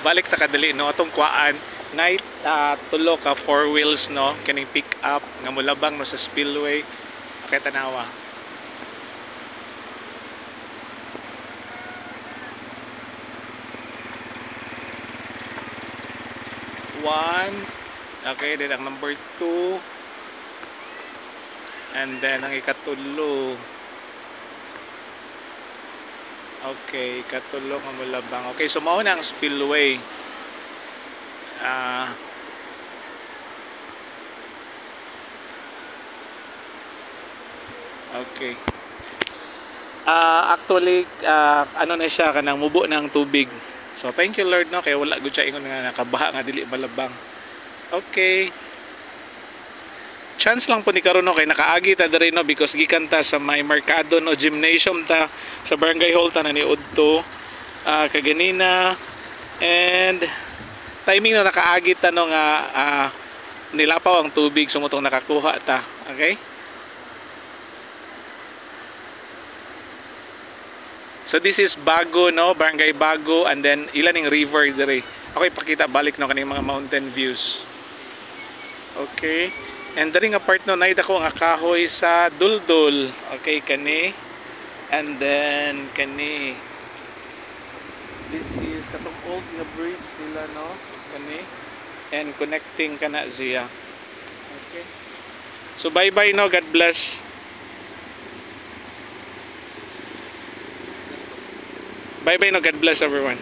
balik ta kadali no atong kuan night tulo ka four wheels no kining pick up nga molabang no sa spillway kay tanawa. One, okay, then ang number 2, and then ang ikatulo. Okay, katulong ang mulabang. Okay, so mao na ang spillway. Okay. Actually, ano na siya kanang mubo na ang tubig. So thank you Lord no kay wala gud siya ingon nga nakabaha nga dili malabang. Okay. Chance lang po ni karon no kay nakaagi ta diri no because gikan ta sa may merkado no gymnasium ta sa barangay hall ta na ni Udto kaganina and timing na nakaagi ta no nga nilapaw ang tubig sumutong nakakuha ta. Okay? So this is Bago no, barangay Bago and then ilan ning river diri. Ako ipakita balik no kaning mga mountain views. Okay? And dari nga part no naida ko nga kahoy sa Duldul. Okay, kani. And then kani. This is katong old nga bridge nila no, kani. And connecting kana siya. Okay. So bye-bye no, God bless. Bye-bye no, God bless everyone.